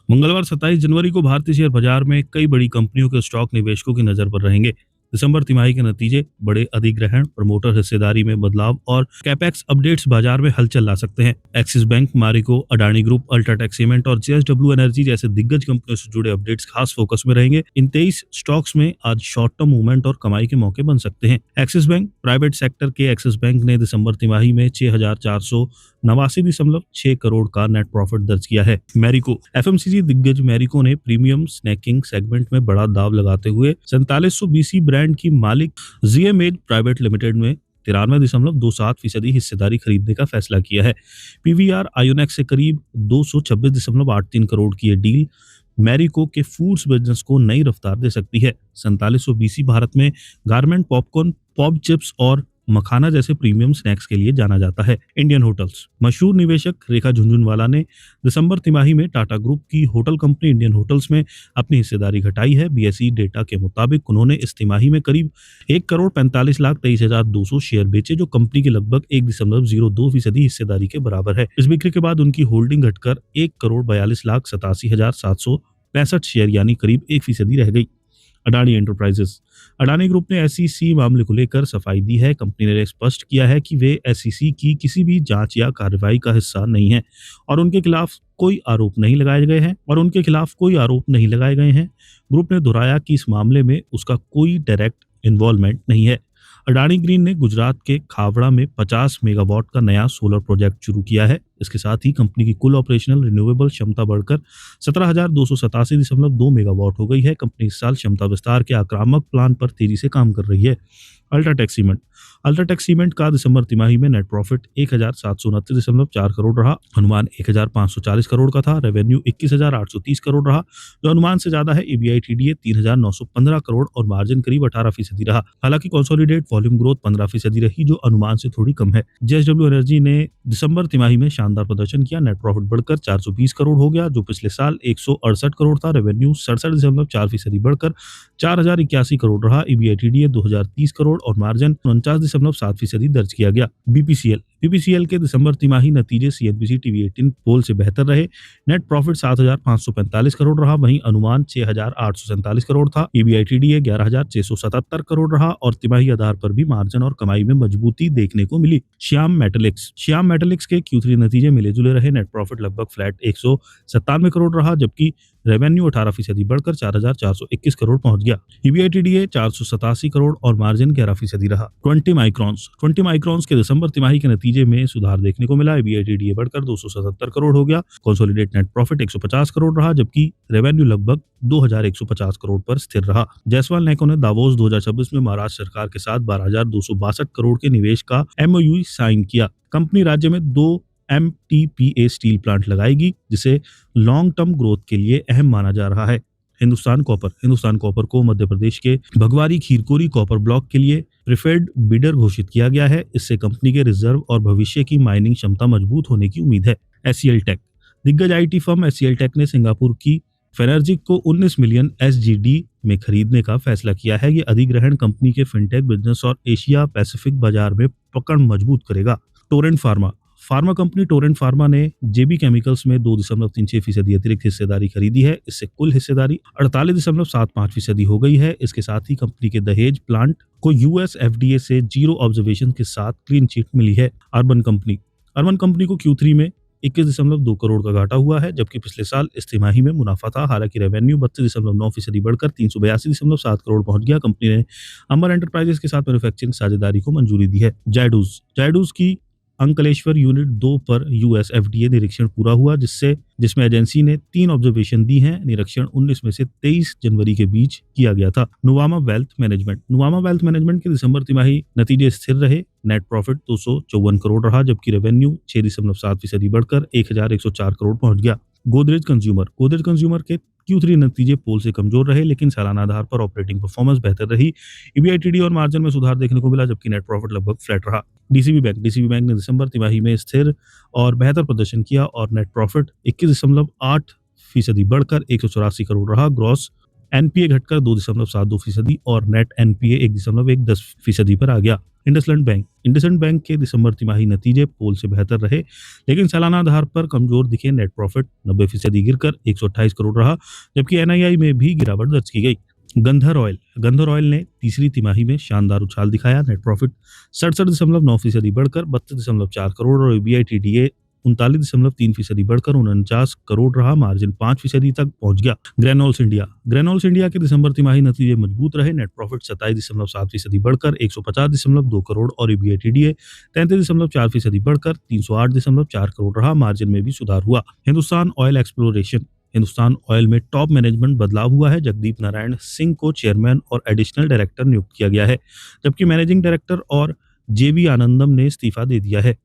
मंगलवार 27 जनवरी को भारतीय शेयर बाजार में कई बड़ी कंपनियों के स्टॉक निवेशकों की नजर पर रहेंगे। दिसंबर तिमाही के नतीजे, बड़े अधिग्रहण, प्रमोटर हिस्सेदारी में बदलाव और कैपेक्स अपडेट्स बाजार में हलचल ला सकते हैं। Axis bank, Marico, Adani group, UltraTech cement और जेएसडब्ल्यू एनर्जी जैसे दिग्गज कंपनियों से जुड़े अपडेट्स खास फोकस में रहेंगे। इन 23 स्टॉक्स में आज शॉर्ट टर्म मूवमेंट और कमाई के मौके बन सकते हैं। एक्सिस बैंक, प्राइवेट सेक्टर के एक्सिस बैंक ने दिसंबर तिमाही में 6,489.6 करोड़ का नेट प्रॉफिट दर्ज किया है। मैरिको, एफएमसीजी दिग्गज मैरिको ने प्रीमियम स्नैकिंग सेगमेंट में बड़ा दाव लगाते हुए 4700 बीसी ब्रांड की मालिक जीएमएज प्राइवेट लिमिटेड में 93.27% हिस्सेदारी खरीदने का फैसला किया है। पीवीआर आयोनेक्स से करीब 226.83 करोड़ की ये डील मैरिको के फूड्स बिजनेस को नई रफ्तार दे सकती है। 4700 बीसी भारत में गारमेंट, पॉपकॉर्न, पॉप चिप्स और मखाना जैसे प्रीमियम स्नैक्स के लिए जाना जाता है। इंडियन होटल्स, मशहूर निवेशक रेखा झुनझुनवाला ने दिसंबर तिमाही में टाटा ग्रुप की होटल कंपनी इंडियन होटल्स में अपनी हिस्सेदारी घटाई है। बीएसई डेटा के मुताबिक उन्होंने इस तिमाही में करीब 1,45,23,200 शेयर बेचे, जो कंपनी की लगभग 1.02% हिस्सेदारी के बराबर है। इस बिक्री के बाद उनकी होल्डिंग घटकर 1,42,87,765 शेयर यानी करीब 1% रह गई। अडानी एंटरप्राइजेस, अडानी ग्रुप ने एसईसी मामले को लेकर सफाई दी है। कंपनी ने स्पष्ट किया है कि वे एसईसी की किसी भी जांच या कार्रवाई का हिस्सा नहीं है और उनके खिलाफ कोई आरोप नहीं लगाए गए हैं। ग्रुप ने दोहराया कि इस मामले में उसका कोई डायरेक्ट इन्वॉल्वमेंट नहीं है। अडानी ग्रीन ने गुजरात के खावड़ा में 50 मेगावाट का नया सोलर प्रोजेक्ट शुरू किया है। इसके साथ ही कंपनी की कुल ऑपरेशनल रिन्यूएबल क्षमता बढ़कर 17,287.2 मेगावाट हो गई है। कंपनी इस साल क्षमता विस्तार के आक्रामक प्लान पर तेजी से काम कर रही है। अल्ट्राटेक सीमेंट का दिसंबर तिमाही में नेट प्रॉफिट 1,729.4 करोड़ रहा। अनुमान 1,540 करोड़ का था। रेवेन्यू 21,830 करोड़ रहा, जो अनुमान से ज्यादा है। ईबीआईटीडीए 3,915 करोड़ और मार्जिन करीब 18% रहा। हालांकि कंसोलिडेट वॉल्यूम ग्रोथ 15% रही, जो अनुमान से थोड़ी कम है। जेएसडब्ल्यू एनर्जी ने दिसंबर तिमाही में शानदार प्रदर्शन किया। नेट प्रॉफिट बढ़कर 420 करोड़ हो गया, जो पिछले साल 168 करोड़ था। रेवेन्यू 67.4% बढ़कर 4,081 करोड़ रहा। ईबीआईटीडीए 2,030 करोड़ और मार्जिन 49.7% दर्ज किया गया। बीपीसीएल के दिसंबर तिमाही नतीजे सीएनबीसी टीवी 18 पोल से बेहतर रहे। नेट प्रॉफिट 7,545 करोड़ रहा, वहीं अनुमान 6,847 करोड़ था। ईबीआईटीडीए 11,677 करोड़ रहा और तिमाही आधार पर भी मार्जिन और कमाई में मजबूती देखने को मिली। श्याम मेटालिक्स के Q3 नतीजे मिले जुले रहे। नेट प्रॉफिट लगभग फ्लैट 197 करोड़ रहा, जबकि रेवेन्यू 18% बढ़कर 4,421 करोड़ पहुंच गया। ईबीआईटीडीए 487 करोड़ और मार्जिन 11% रहा। 20 माइक्रॉन्स के दिसंबर तिमाही के नतीजे में सुधार देखने को मिला। ईबीआईटीडीए बढ़कर 277 करोड़ हो गया। कंसोलिडेट नेट प्रॉफिट 150 करोड़ रहा, जबकि रेवेन्यू लगभग 2,150 करोड़ पर स्थिर रहा। जायसवाल नेको ने दावोस 2026 में महाराष्ट्र सरकार के साथ 12,262 करोड़ के निवेश का एमओयू साइन किया। कंपनी राज्य में 2 एमटीपीए स्टील प्लांट लगाएगी, जिसे लॉन्ग टर्म ग्रोथ के लिए अहम माना जा रहा है। हिंदुस्तान कॉपर को मध्य प्रदेश के भगवारी खीरकोरी कॉपर ब्लॉक के लिए प्रिफर्ड बिडर घोषित किया गया है। इससे कंपनी के रिजर्व और भविष्य की माइनिंग क्षमता मजबूत होने की उम्मीद है। एससीएल टेक, दिग्गज आईटी फर्म एससीएल टेक ने सिंगापुर की फेनर्जिक को 19 मिलियन एसजीडी में खरीदने का फैसला किया है। ये अधिग्रहण कंपनी के फिनटेक बिजनेस और एशिया पैसिफिक बाजार में पकड़ मजबूत करेगा। Torrent pharma company Torrent pharma ने जेबी केमिकल्स में 2.36% अतिरिक्त हिस्सेदारी खरीदी है। इससे कुल हिस्सेदारी 48.75% हो गई है। इसके साथ ही कंपनी के दहेज प्लांट को यूएस एफडीए से 0 ऑब्जर्वेशन के साथ क्लीन चिट मिली है। अर्बन कंपनी को Q3 में 21.2 करोड़ का घाटा हुआ है, जबकि पिछले साल इस तिमाही में मुनाफा था। हालांकि रेवेन्यू 32.9% बढ़कर 382.7 करोड़ पहुंच गया। कंपनी ने अमर एंटरप्राइजेस के साथ मैन्युफैक्चरिंग साझेदारी को मंजूरी दी है। जायडूज की अंकलेश्वर यूनिट 2 पर यूएस एफडीए निरीक्षण पूरा हुआ, जिसमें एजेंसी ने 3 ऑब्जर्वेशन दी हैं। निरीक्षण 19 में से 23 जनवरी के बीच किया गया था। नुवामा वेल्थ मैनेजमेंट के दिसंबर तिमाही नतीजे स्थिर रहे। नेट प्रॉफिट 254 करोड़ रहा, जबकि रेवेन्यू 6.7% बढ़कर 1,104 करोड़ पहुंच गया। गोदरेज कंज्यूमर के Q3 नतीजे पोल से कमजोर रहे, लेकिन सालाना आधार पर ऑपरेटिंग परफॉर्मेंस बेहतर रही। ईबीआईटीडी और मार्जिन में सुधार देखने को मिला, जबकि नेट प्रॉफिट लगभग फ्लैट रहा। डीसीबी बैंक ने दिसंबर तिमाही में स्थिर और बेहतर प्रदर्शन किया और नेट प्रॉफिट 21.8% बढ़कर 184 करोड़ रहा। ग्रॉस एनपीए घटकर 2.72% और नेट एनपीए 1.10% पर आ गया। इंडसलैंड बैंक के दिसंबर तिमाही नतीजे पोल से बेहतर रहे, लेकिन सालाना आधार पर कमजोर दिखे। नेट प्रॉफिट 90% गिरकर 128 करोड़ रहा, जबकि एनआईआई में भी गिरावट दर्ज की गई। गंधर ऑयल ने तीसरी तिमाही में शानदार उछाल दिखाया। नेट प्रॉफिट 67.9% बढ़कर 32.4 करोड़ और ईबीआईटीडीए 39.3% बढ़कर 49 करोड़ रहा। मार्जिन 5% तक पहुंच गया। ग्रेनोल्स इंडिया के दिसंबर तिमाही नतीजे मजबूत रहे। नेट प्रॉफिट 27.7% बढ़कर 150.2 करोड़ और ईबीआईटीडीए 33.4% बढ़कर 308.4 करोड़ रहा। मार्जिन में भी सुधार हुआ। हिंदुस्तान ऑयल में टॉप मैनेजमेंट बदलाव हुआ है। जगदीप नारायण सिंह को चेयरमैन और एडिशनल डायरेक्टर नियुक्त किया गया है, जबकि मैनेजिंग डायरेक्टर और जेवी आनंदम ने इस्तीफा दे दिया है।